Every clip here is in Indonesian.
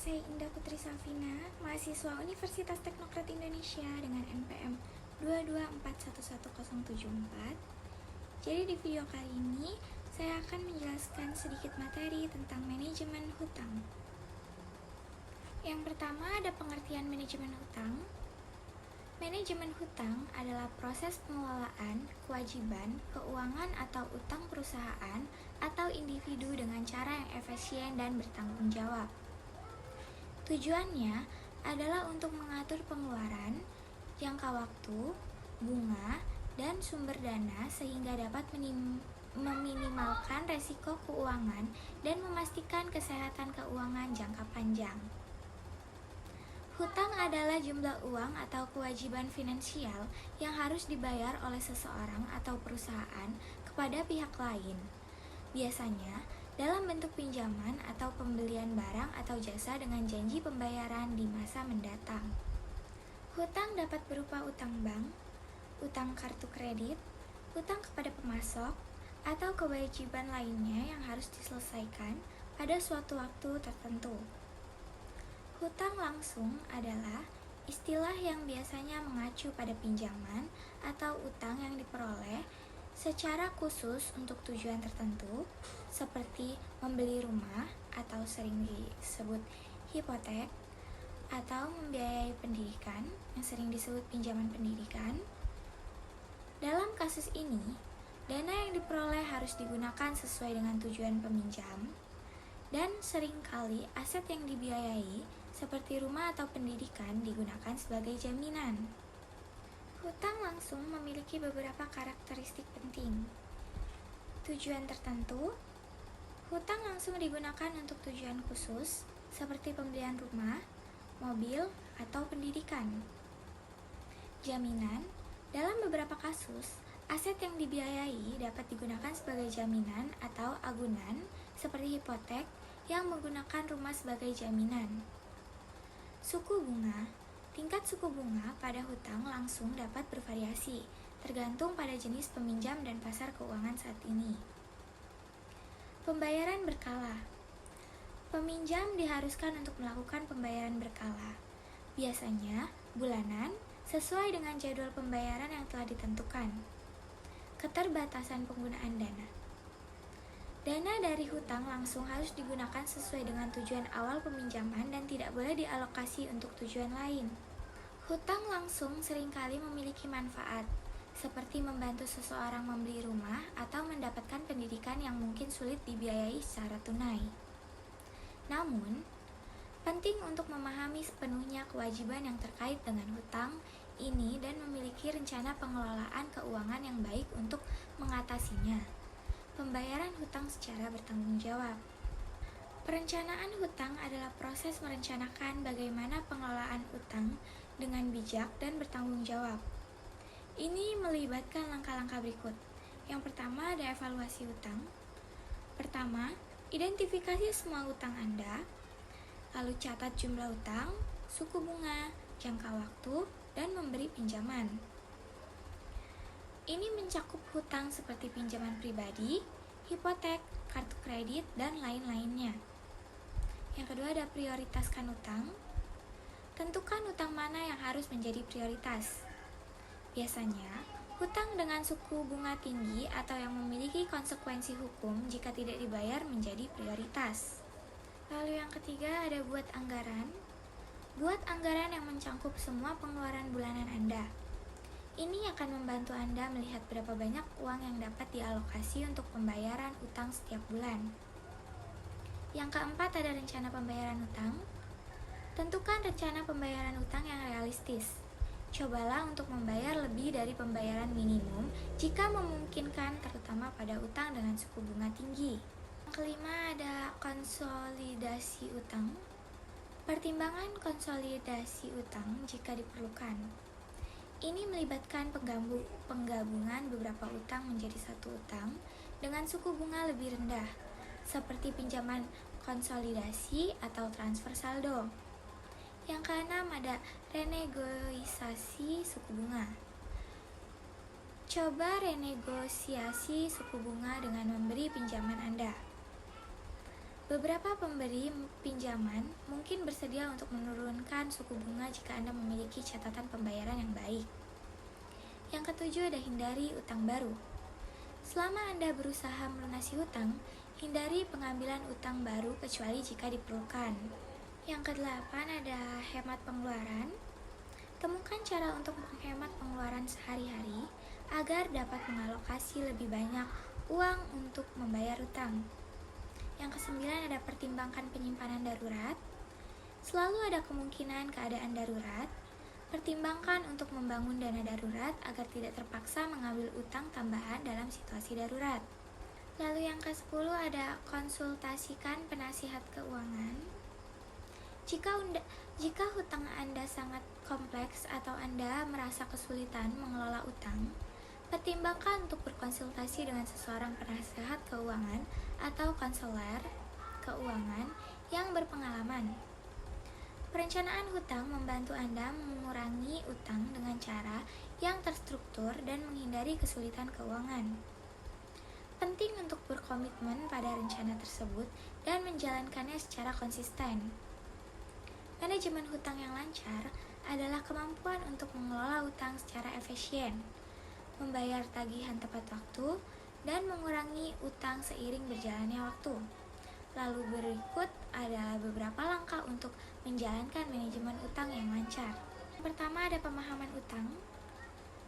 Saya Indah Putri Safina, mahasiswa Universitas Teknokrat Indonesia dengan NPM 224111074. Jadi di video kali ini, saya akan menjelaskan sedikit materi tentang manajemen hutang. Yang pertama ada pengertian manajemen hutang. Manajemen hutang adalah proses pengelolaan kewajiban, keuangan atau utang perusahaan atau individu dengan cara yang efisien dan bertanggung jawab. Tujuannya adalah untuk mengatur pengeluaran, jangka waktu, bunga, dan sumber dana sehingga dapat meminimalkan resiko keuangan dan memastikan kesehatan keuangan jangka panjang. Hutang adalah jumlah uang atau kewajiban finansial yang harus dibayar oleh seseorang atau perusahaan kepada pihak lain. Biasanya dalam bentuk pinjaman atau pembelian barang atau jasa dengan janji pembayaran di masa mendatang. Hutang dapat berupa utang bank, utang kartu kredit, hutang kepada pemasok, atau kewajiban lainnya yang harus diselesaikan pada suatu waktu tertentu. Hutang langsung adalah istilah yang biasanya mengacu pada pinjaman atau utang yang diperoleh secara khusus untuk tujuan tertentu, seperti membeli rumah atau sering disebut hipotek, atau membiayai pendidikan yang sering disebut pinjaman pendidikan. Dalam kasus ini, dana yang diperoleh harus digunakan sesuai dengan tujuan peminjam, dan seringkali aset yang dibiayai seperti rumah atau pendidikan digunakan sebagai jaminan. Hutang langsung memiliki beberapa karakteristik penting. Tujuan tertentu, hutang langsung digunakan untuk tujuan khusus seperti pembelian rumah, mobil, atau pendidikan. Jaminan, dalam beberapa kasus, aset yang dibiayai dapat digunakan sebagai jaminan atau agunan seperti hipotek yang menggunakan rumah sebagai jaminan. Suku bunga, tingkat suku bunga pada hutang langsung dapat bervariasi, tergantung pada jenis peminjam dan pasar keuangan saat ini. Pembayaran berkala. Peminjam diharuskan untuk melakukan pembayaran berkala, biasanya bulanan, sesuai dengan jadwal pembayaran yang telah ditentukan. Keterbatasan penggunaan dana. Dana dari hutang langsung harus digunakan sesuai dengan tujuan awal peminjaman dan tidak boleh dialokasi untuk tujuan lain. Hutang langsung seringkali memiliki manfaat, seperti membantu seseorang membeli rumah atau mendapatkan pendidikan yang mungkin sulit dibiayai secara tunai. Namun, penting untuk memahami sepenuhnya kewajiban yang terkait dengan hutang ini dan memiliki rencana pengelolaan keuangan yang baik untuk mengatasinya. Pembayaran hutang secara bertanggung jawab. Perencanaan hutang adalah proses merencanakan bagaimana pengelolaan hutang dengan bijak dan bertanggung jawab. Ini melibatkan langkah-langkah berikut. Yang pertama ada evaluasi hutang. Pertama, identifikasi semua hutang Anda, lalu catat jumlah hutang, suku bunga, jangka waktu, dan memberi pinjaman. Ini mencakup hutang seperti pinjaman pribadi, hipotek, kartu kredit, dan lain-lainnya. Yang kedua ada prioritaskan hutang. Tentukan hutang mana yang harus menjadi prioritas. Biasanya, hutang dengan suku bunga tinggi atau yang memiliki konsekuensi hukum jika tidak dibayar menjadi prioritas. Lalu yang ketiga ada buat anggaran. Buat anggaran yang mencakup semua pengeluaran bulanan Anda. Ini akan membantu Anda melihat berapa banyak uang yang dapat dialokasi untuk pembayaran utang setiap bulan. Yang keempat ada rencana pembayaran utang. Tentukan rencana pembayaran utang yang realistis. Cobalah untuk membayar lebih dari pembayaran minimum jika memungkinkan, terutama pada utang dengan suku bunga tinggi. Yang kelima ada konsolidasi utang. Pertimbangan konsolidasi utang jika diperlukan. Ini melibatkan penggabungan beberapa utang menjadi satu utang dengan suku bunga lebih rendah, seperti pinjaman konsolidasi atau transfer saldo. Yang keenam ada renegosiasi suku bunga. Coba renegosiasi suku bunga dengan memberi pinjaman Anda. Beberapa pemberi pinjaman mungkin bersedia untuk menurunkan suku bunga jika Anda memiliki catatan pembayaran yang baik. Yang ketujuh ada hindari utang baru. Selama Anda berusaha melunasi hutang, hindari pengambilan utang baru kecuali jika diperlukan. Yang kedelapan ada hemat pengeluaran. Temukan cara untuk menghemat pengeluaran sehari-hari agar dapat mengalokasi lebih banyak uang untuk membayar utang. Yang kesembilan ada pertimbangkan penyimpanan darurat. Selalu ada kemungkinan keadaan darurat. Pertimbangkan untuk membangun dana darurat agar tidak terpaksa mengambil utang tambahan dalam situasi darurat. Lalu yang ke-10 ada konsultasikan penasihat keuangan. Jika hutang Anda sangat kompleks atau Anda merasa kesulitan mengelola utang, pertimbangkan untuk berkonsultasi dengan seseorang penasihat keuangan atau konselor keuangan yang berpengalaman. Perencanaan hutang membantu Anda mengurangi utang dengan cara yang terstruktur dan menghindari kesulitan keuangan. Penting untuk berkomitmen pada rencana tersebut dan menjalankannya secara konsisten. Manajemen hutang yang lancar adalah kemampuan untuk mengelola utang secara efisien, membayar tagihan tepat waktu, dan mengurangi utang seiring berjalannya waktu. Lalu berikut adalah beberapa langkah untuk menjalankan manajemen utang yang lancar. Pertama ada pemahaman utang.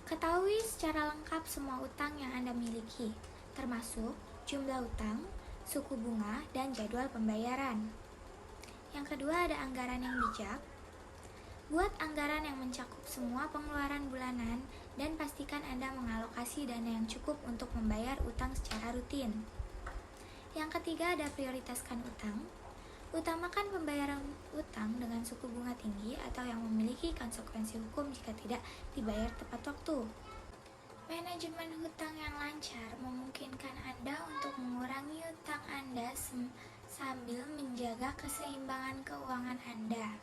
Ketahui secara lengkap semua utang yang Anda miliki, termasuk jumlah utang, suku bunga, dan jadwal pembayaran. Yang kedua ada anggaran yang bijak. Buat anggaran yang mencakup semua pengeluaran bulanan dan pastikan Anda mengalokasi dana yang cukup untuk membayar utang secara rutin. Yang ketiga ada prioritaskan utang. Utamakan pembayaran utang dengan suku bunga tinggi atau yang memiliki konsekuensi hukum jika tidak dibayar tepat waktu. Manajemen hutang yang lancar memungkinkan Anda untuk mengurangi utang Anda sambil menjaga keseimbangan keuangan Anda.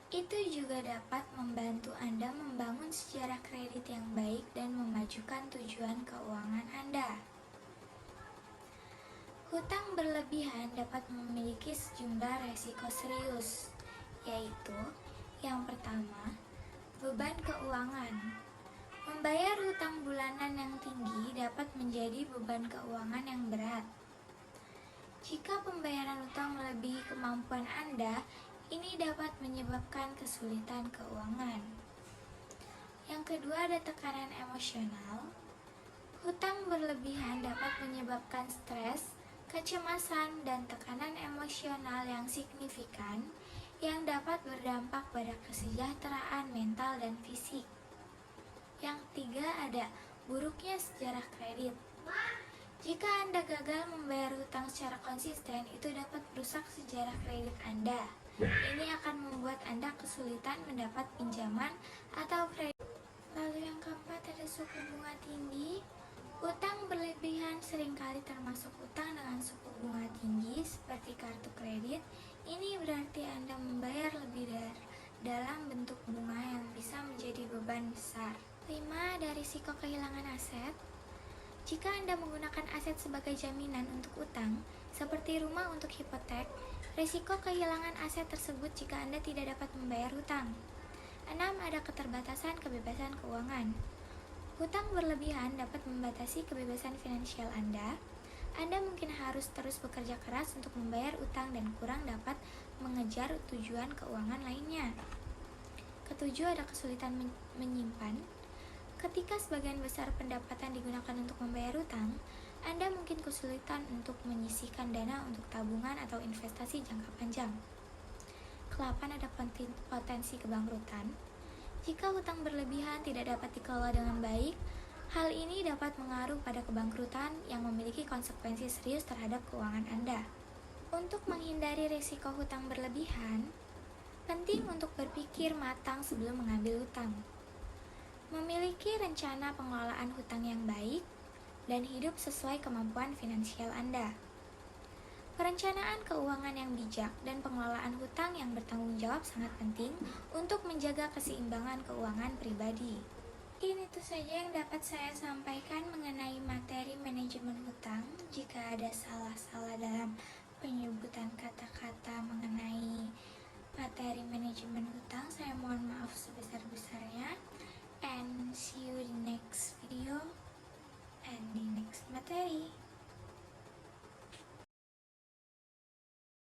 Itu juga dapat membantu Anda membangun sejarah kredit yang baik dan memajukan tujuan keuangan Anda. Hutang berlebihan dapat memiliki sejumlah resiko serius, yaitu yang pertama, beban keuangan. Membayar hutang bulanan yang tinggi dapat menjadi beban keuangan yang berat. Jika pembayaran hutang melebihi kemampuan Anda, ini dapat menyebabkan kesulitan keuangan. Yang kedua ada tekanan emosional. Hutang berlebihan dapat menyebabkan stres, kecemasan, dan tekanan emosional yang signifikan yang dapat berdampak pada kesejahteraan mental dan fisik. Yang ketiga ada buruknya sejarah kredit. Jika Anda gagal membayar hutang secara konsisten, itu dapat merusak sejarah kredit Anda. Ini akan membuat Anda kesulitan mendapat pinjaman atau kredit. Lalu yang keempat ada suku bunga tinggi. Utang berlebihan seringkali termasuk utang dengan suku bunga tinggi seperti kartu kredit. Ini berarti Anda membayar lebih dalam bentuk bunga yang bisa menjadi beban besar. 5. Ada risiko kehilangan aset. Jika Anda menggunakan aset sebagai jaminan untuk utang, seperti rumah untuk hipotek, risiko kehilangan aset tersebut jika Anda tidak dapat membayar hutang. 6. Ada keterbatasan kebebasan keuangan. Hutang berlebihan dapat membatasi kebebasan finansial Anda. Anda mungkin harus terus bekerja keras untuk membayar utang dan kurang dapat mengejar tujuan keuangan lainnya. Ketujuh, ada kesulitan menyimpan. Ketika sebagian besar pendapatan digunakan untuk membayar hutang, Anda mungkin kesulitan untuk menyisihkan dana untuk tabungan atau investasi jangka panjang. Ke-8 ada potensi kebangkrutan. Jika hutang berlebihan tidak dapat dikelola dengan baik, hal ini dapat mengaruh pada kebangkrutan yang memiliki konsekuensi serius terhadap keuangan Anda. Untuk menghindari risiko hutang berlebihan, penting untuk berpikir matang sebelum mengambil hutang. Memiliki rencana pengelolaan hutang yang baik dan hidup sesuai kemampuan finansial Anda. Perencanaan keuangan yang bijak dan pengelolaan hutang yang bertanggung jawab sangat penting untuk menjaga keseimbangan keuangan pribadi. Ini itu saja yang dapat saya sampaikan mengenai materi manajemen hutang. Jika ada salah-salah dalam penyebutan kata-kata mengenai